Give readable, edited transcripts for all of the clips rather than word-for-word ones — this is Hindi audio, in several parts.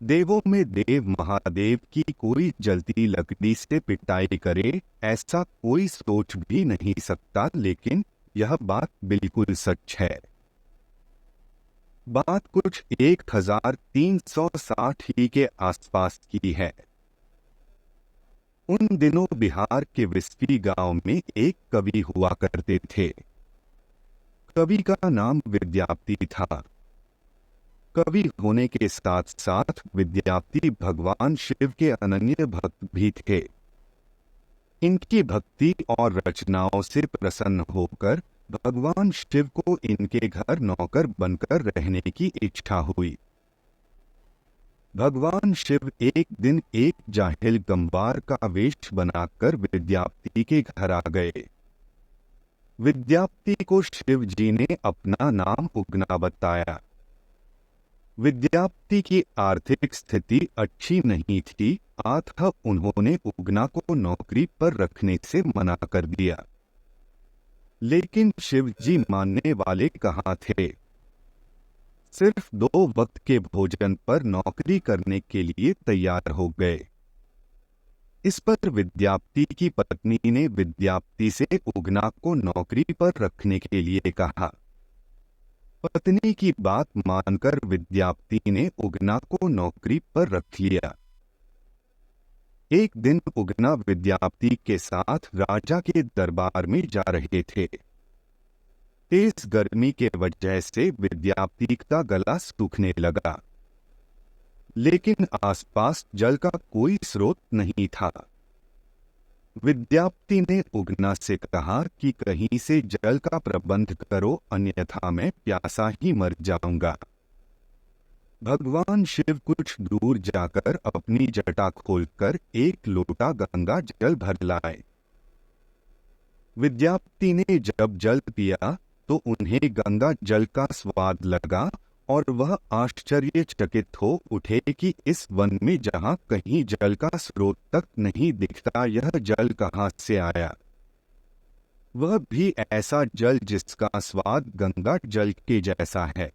देवों में देव महादेव की कोई जलती लकड़ी से पिटाई करे ऐसा कोई सोच भी नहीं सकता, लेकिन यह बात बिल्कुल सच है। बात कुछ 1360 ही के आसपास की है। उन दिनों बिहार के विस्फी गांव में एक कवि हुआ करते थे। कवि का नाम विद्यापति था। कवि होने के साथ साथ विद्यापति भगवान शिव के अनन्य भक्त भी थे। इनकी भक्ति और रचनाओं से प्रसन्न होकर भगवान शिव को इनके घर नौकर बनकर रहने की इच्छा हुई। भगवान शिव एक दिन एक जाहिल गंवार का वेश बनाकर विद्यापति के घर आ गए। विद्यापति को शिव जी ने अपना नाम उगना बताया। विद्यापति की आर्थिक स्थिति अच्छी नहीं थी, अतः उन्होंने उगना को नौकरी पर रखने से मना कर दिया। लेकिन शिव जी मानने वाले कहाँ थे। सिर्फ 2 वक्त के भोजन पर नौकरी करने के लिए तैयार हो गए। इस पर विद्यापति की पत्नी ने विद्यापति से उगना को नौकरी पर रखने के लिए कहा। पत्नी की बात मानकर विद्यापति ने उगना को नौकरी पर रख लिया। एक दिन उगना विद्यापति के साथ राजा के दरबार में जा रहे थे। तेज गर्मी के वजह से विद्यापति का गला सूखने लगा, लेकिन आसपास जल का कोई स्रोत नहीं था। विद्यापति ने उगना से कहा कि कहीं से जल का प्रबंध करो, अन्यथा मैं प्यासा ही मर जाऊंगा। भगवान शिव कुछ दूर जाकर अपनी जटा खोलकर एक लोटा गंगा जल भर लाए। विद्यापति ने जब जल पिया तो उन्हें गंगा जल का स्वाद लगा और वह आश्चर्यचकित हो उठे कि इस वन में जहां कहीं जल का स्रोत तक नहीं दिखता, यह जल कहां से आया। वह भी ऐसा जल जिसका स्वाद गंगा जल के जैसा है।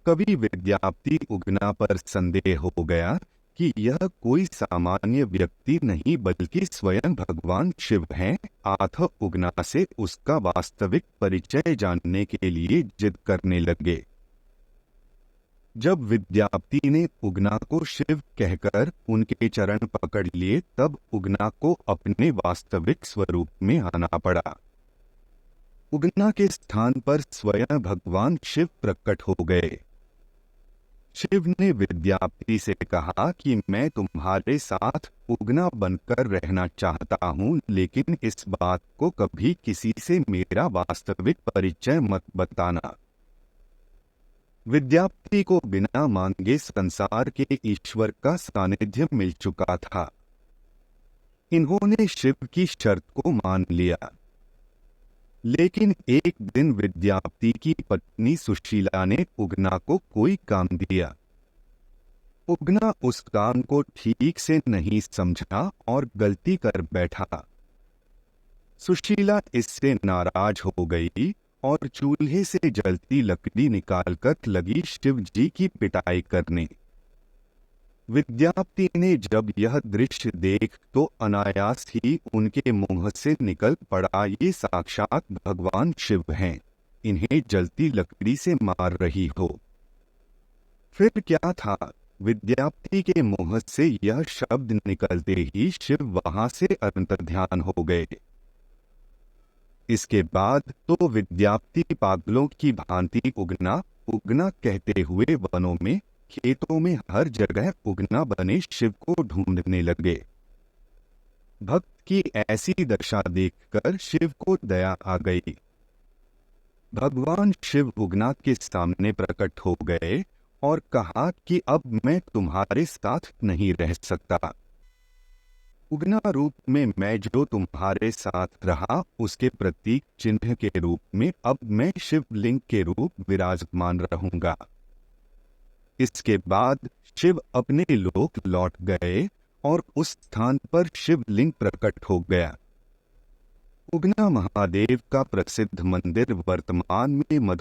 कवि विद्यापति उगना पर संदेह हो गया कि यह कोई सामान्य व्यक्ति नहीं बल्कि स्वयं भगवान शिव हैं, अतः उगना से उसका वास्तविक परिचय जानने के लिए जिद करने लगे। जब विद्यापति ने उगना को शिव कहकर उनके चरण पकड़ लिए, तब उगना को अपने वास्तविक स्वरूप में आना पड़ा। उगना के स्थान पर स्वयं भगवान शिव प्रकट हो गए। शिव ने विद्यापति से कहा कि मैं तुम्हारे साथ उगना बनकर रहना चाहता हूँ, लेकिन इस बात को कभी किसी से मेरा वास्तविक परिचय मत बताना। विद्यापति को बिना मांगे संसार के ईश्वर का सानिध्य मिल चुका था। इन्होंने शिव की शर्त को मान लिया। लेकिन एक दिन विद्यापति की पत्नी सुशीला ने उगना को कोई काम दिया। उगना उस काम को ठीक से नहीं समझा और गलती कर बैठा। सुशीला इससे नाराज हो गई और चूल्हे से जलती लकड़ी निकालकर लगी शिव जी की पिटाई करने। विद्यापति ने जब यह दृश्य देख तो अनायास ही उनके मुंह से निकल पड़ा, ये साक्षात भगवान शिव हैं, इन्हें जलती लकड़ी से मार रही हो। फिर क्या था, विद्यापति के मुंह से यह शब्द निकलते ही शिव वहां से अंतर्ध्यान हो गए। इसके बाद तो विद्यापति पागलों की भांति उगना उगना कहते हुए वनों में, खेतों में हर जगह उगना बने शिव को ढूंढने लगे। भक्त की ऐसी दशा देखकर शिव को दया आ गई। भगवान शिव उगना के सामने प्रकट हो गए और कहा कि अब मैं तुम्हारे साथ नहीं रह सकता। उगना रूप में मैं जो तुम्हारे साथ रहा, उसके प्रतीक चिन्ह के रूप में अब मैं शिवलिंग के रूप विराजमान रहूंगा। इसके बाद शिव अपने लोक लौट गए और उस स्थान पर शिवलिंग प्रकट हो गया। उगना महादेव का प्रसिद्ध मंदिर वर्तमान में मधु